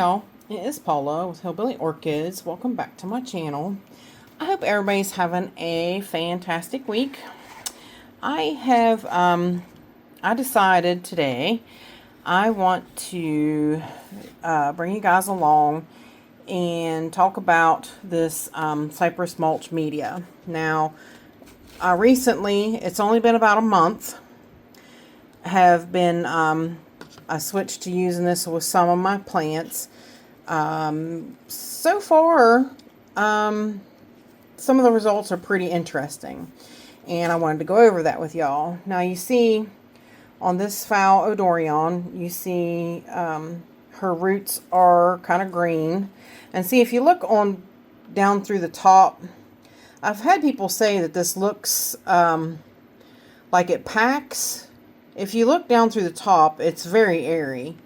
y'all, it is Paula with Hillbilly Orchids. Welcome back to my channel. I hope everybody's having a fantastic week. I decided today I want to bring you guys along and talk about this Cypress mulch media. Now, recently, it's only been about a month, have been I switched to using this with some of my plants. So far, some of the results are pretty interesting, and I wanted to go over that with y'all. Now, you see on this Phalaenopsis, you see her roots are kind of green, and see if you look on down through the top, I've had people say that this looks like it packs. If you look down through the top, it's very airy.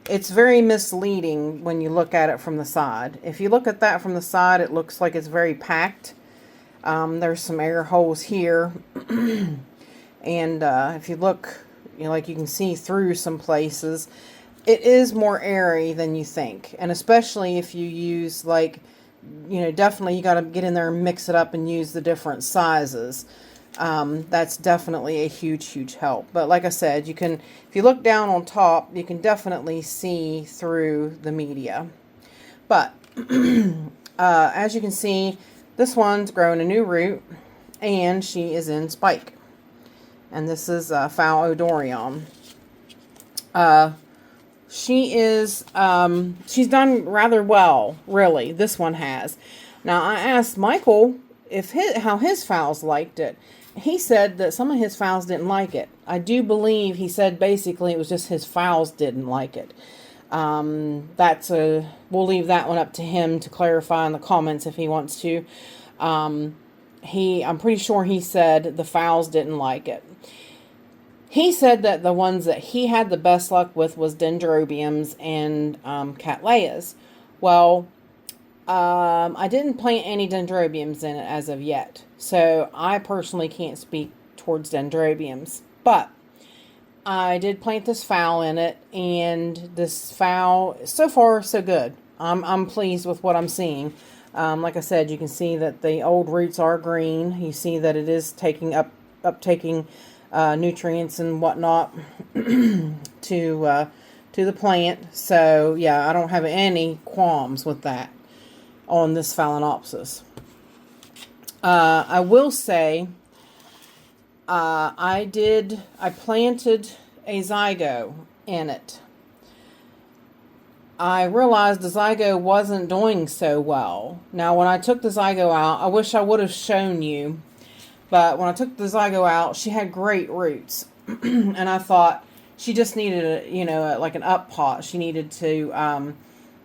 It's very misleading when you look at it from the side. If you look at that from the side, it looks like it's very packed. There's some air holes here. And if you look, like you can see through some places, it is more airy than you think. And especially if you use, definitely you got to get in there and mix it up and use the different sizes. That's definitely a huge help. But like I said, you can, if you look down on top, you can definitely see through the media. But as you can see, this one's grown a new root, and she is in spike. And this is Phalaenopsis. She is she's done rather well, really. This one has. Now, I asked Michael how his phals liked it. He said that some of his phals didn't like it. I do believe he said basically it was just his phals didn't like it. We'll leave that one up to him to clarify in the comments if he wants to. I'm pretty sure he said the phals didn't like it. He said that the ones that he had the best luck with was dendrobiums and cattleyas. Well, I didn't plant any dendrobiums in it as of yet, so I personally can't speak towards dendrobiums, but I did plant this phal in it, and this phal, so far so good. I'm pleased with what I'm seeing. Like I said, you can see that the old roots are green. You see that it is uptaking nutrients and whatnot to the plant. So yeah, I don't have any qualms with that on this Phalaenopsis. I will say, I planted a zygo in it. I realized the zygo wasn't doing so well. Now, when I took the zygo out, I wish I would have shown you, but when I took the zygo out, she had great roots. And I thought she just needed like an up pot. She needed to,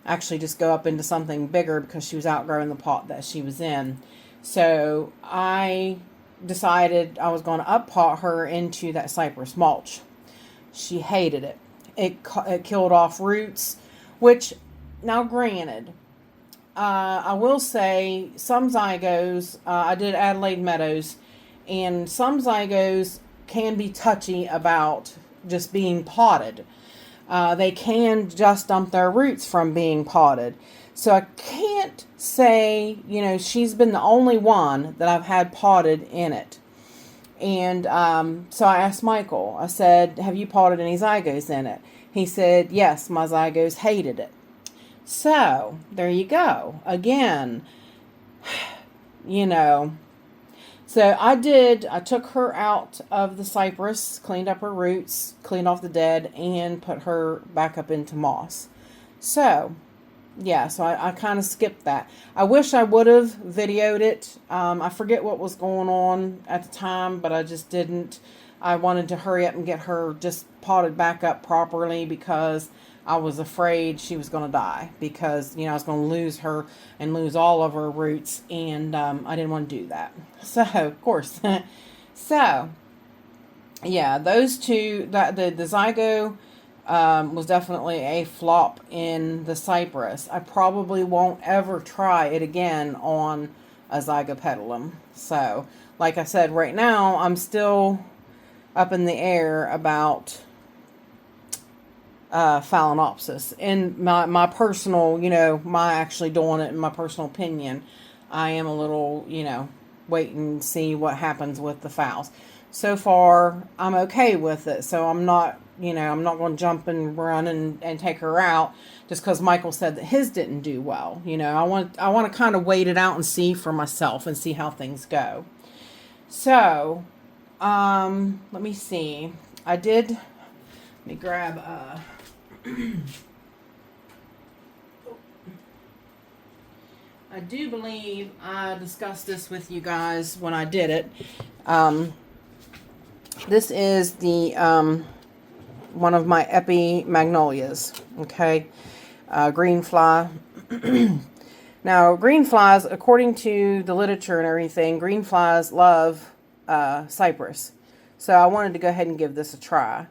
actually just go up into something bigger because she was outgrowing the pot that she was in. So I decided I was going to up pot her into that Cypress mulch. She hated it. It killed off roots, which, now granted, I will say some zygos, I did Adelaide Meadows, and some zygos can be touchy about just being potted. They can just dump their roots from being potted. So I can't say, she's been the only one that I've had potted in it. And so I asked Michael, I said, have you potted any zygos in it? He said, yes, my zygos hated it. So there you go. Again, So I took her out of the Cypress, cleaned up her roots, cleaned off the dead, and put her back up into moss. So, yeah, so I kind of skipped that. I wish I would have videoed it. I forget what was going on at the time, but I just didn't. I wanted to hurry up and get her just potted back up properly because I was afraid she was going to die because, I was going to lose her and lose all of her roots, and I didn't want to do that. So, of course. So, yeah, those two, the zygo was definitely a flop in the Cypress. I probably won't ever try it again on a zygopetalum. So, like I said, right now, I'm still up in the air about Phalaenopsis. In my personal, you know, my actually doing it in my personal opinion, I am a little, you know, wait and see what happens with the phals. So far, I'm okay with it. So I'm not, you know, I'm not going to jump and run and take her out just because Michael said that his didn't do well. You know, I want to kind of wait it out and see for myself and see how things go. So, let me see. Let me grab, I do believe I discussed this with you guys when I did it. This is the, one of my epi magnolias, okay? Green fly. Now, green flies, according to the literature and everything, green flies love cypress. So I wanted to go ahead and give this a try.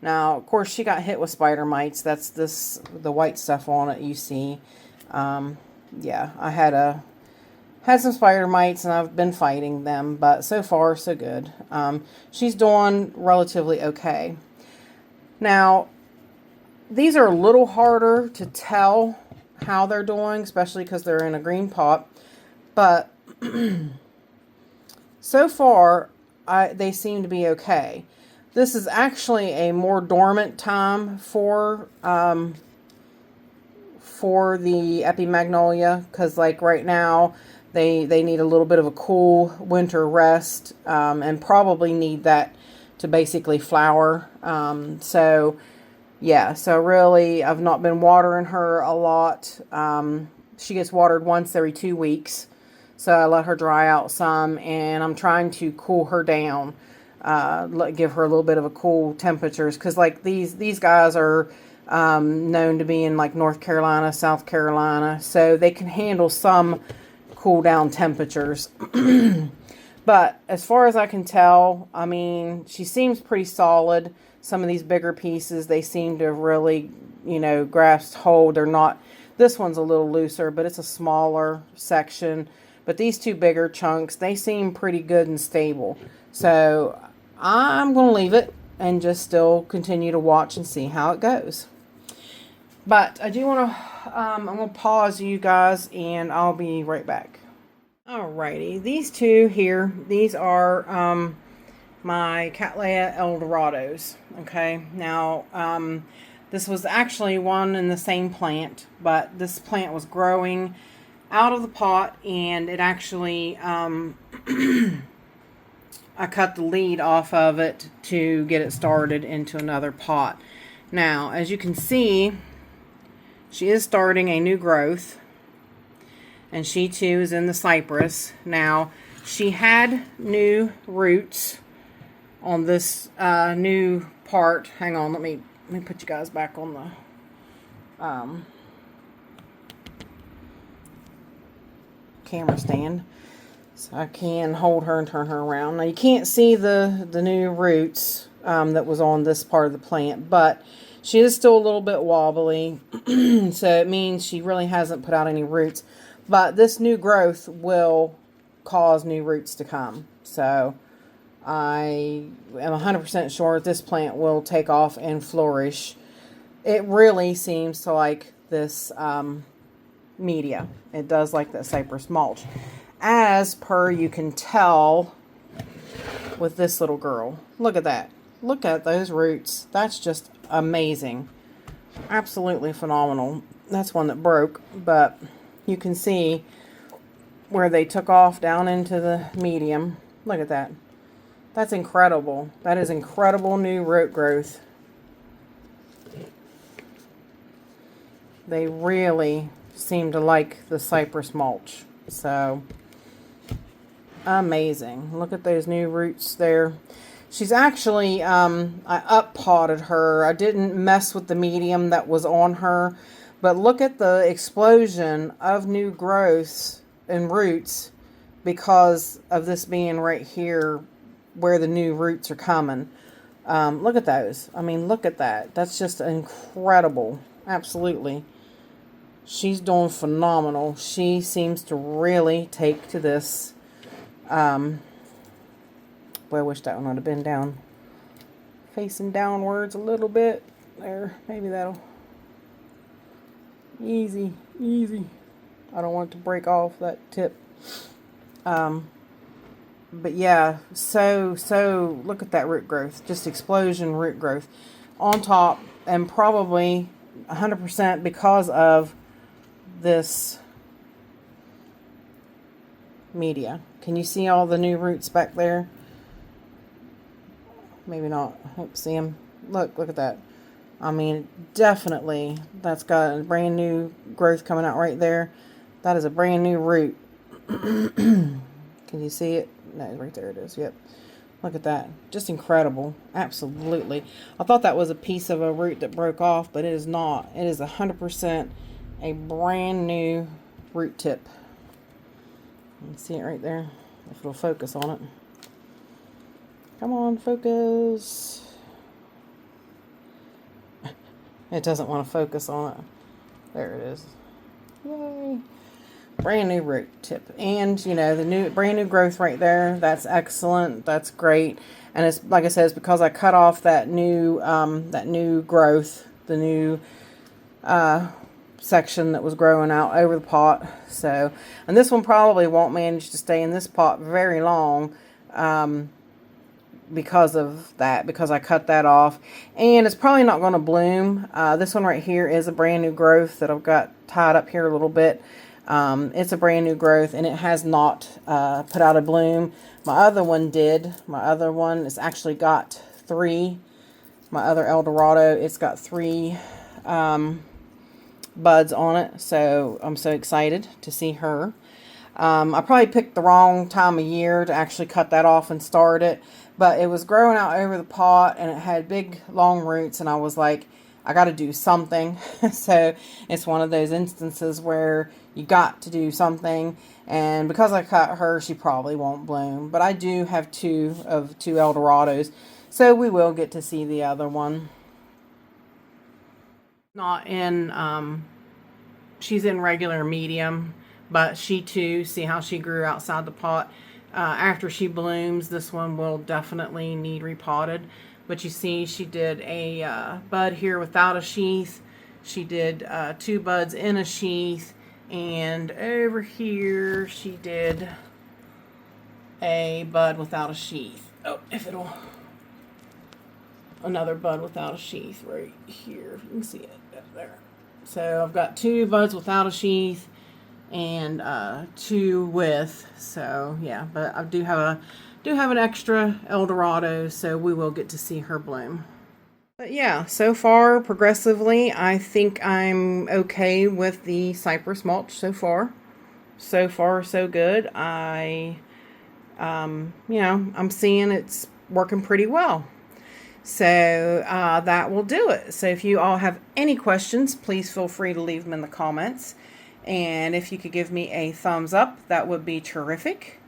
Now, of course, she got hit with spider mites. That's the white stuff on it you see. Yeah, I had some spider mites and I've been fighting them, but so far so good. She's doing relatively okay. Now, these are a little harder to tell how they're doing, especially because they're in a green pot. But so far, they seem to be okay. This is actually a more dormant time for the epimagnolia, because like right now they need a little bit of a cool winter rest, and probably need that to basically flower. So yeah, so really I've not been watering her a lot. She gets watered once every 2 weeks, so I let her dry out some, and I'm trying to cool her down, give her a little bit of a cool temperatures, because like these guys are known to be in like North Carolina, South Carolina, so they can handle some cool down temperatures. But as far as I can tell, I mean, she seems pretty solid. Some of these bigger pieces, they seem to really, you know, grasp hold. They're not, this one's a little looser, but it's a smaller section. But these two bigger chunks, they seem pretty good and stable. So I'm going to leave it and just still continue to watch and see how it goes. But I do want to, I'm going to pause you guys and I'll be right back. Alrighty, these two here, these are my Cattleya Eldorados. Okay, now this was actually one in the same plant, but this plant was growing out of the pot, and it actually I cut the lead off of it to get it started into another pot. Now, as you can see, she is starting a new growth, and she too is in the Cypress. Now, she had new roots on this new part. Hang on, let me put you guys back on the camera stand so I can hold her and turn her around. Now you can't see the new roots that was on this part of the plant, but she is still a little bit wobbly. So it means she really hasn't put out any roots, but this new growth will cause new roots to come. So I am 100% sure this plant will take off and flourish. It really seems to like this media. It does like that Cypress mulch, as per you can tell with this little girl. Look at that. Look at those roots. That's just amazing. Absolutely phenomenal. That's one that broke, but you can see where they took off down into the medium. Look at that. That's incredible. That is incredible new root growth. They really seem to like the Cypress mulch. So, amazing. Look at those new roots there. She's actually, I up-potted her. I didn't mess with the medium that was on her. But look at the explosion of new growths and roots because of this being right here where the new roots are coming. Look at those. I mean, look at that. That's just incredible. Absolutely. She's doing phenomenal. She seems to really take to this. Well, I wish that one would have been down, facing downwards a little bit. There, maybe that'll, easy, easy. I don't want it to break off that tip. But yeah, so look at that root growth, just explosion root growth on top, and probably 100% because of this media. Can you see all the new roots back there? Maybe not. I hope see them. Look at that. I mean, definitely that's got a brand new growth coming out right there. That is a brand new root. Can you see it? No, right there it is. Yep. Look at that. Just incredible. Absolutely. I thought that was a piece of a root that broke off, but it is not. It is 100% a brand new root tip. You can see it right there. If it'll focus on it. Come on, focus. It doesn't want to focus on it. There it is. Yay. Brand new root tip. And, you know, the brand new growth right there. That's excellent. That's great. And it's, like I said, it's because I cut off that new growth, the new section that was growing out over the pot. So, and this one probably won't manage to stay in this pot very long. Because of that, because I cut that off, and it's probably not going to bloom. This one right here is a brand new growth that I've got tied up here a little bit. It's a brand new growth, and it has not put out a bloom. My other one did. My other one has actually got 3. My other Eldorado, it's got 3 buds on it, so I'm so excited to see her. I probably picked the wrong time of year to actually cut that off and start it, but it was growing out over the pot, and it had big long roots, and I was like, I got to do something. So it's one of those instances where you got to do something, and because I cut her, she probably won't bloom. But I do have 2 Eldorados, so we will get to see the other one. Not in, she's in regular medium. But she too, see how she grew outside the pot. After she blooms, this one will definitely need repotted. But you see, she did a bud here without a sheath. She did 2 buds in a sheath. And over here, she did a bud without a sheath. Oh, if it'll... Another bud without a sheath right here. You can see it up there. So I've got 2 buds without a sheath. And 2 with, so yeah, but I do have an extra Eldorado, so we will get to see her bloom. But yeah, so far progressively, I think I'm okay with the Cypress mulch so far. So far, so good. You know, I'm seeing it's working pretty well. So that will do it. So if you all have any questions, please feel free to leave them in the comments. And if you could give me a thumbs up, that would be terrific.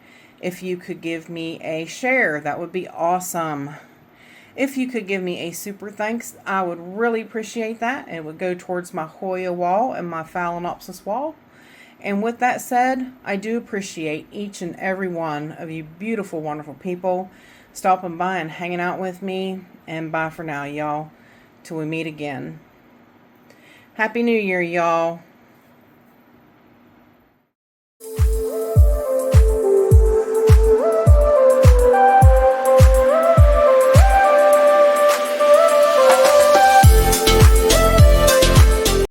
If you could give me a share, that would be awesome. If you could give me a super thanks, I would really appreciate that. It would go towards my Hoya wall and my Phalaenopsis wall. And with that said, I do appreciate each and every one of you beautiful, wonderful people stopping by and hanging out with me. And bye for now, y'all, till we meet again. Happy New Year, y'all.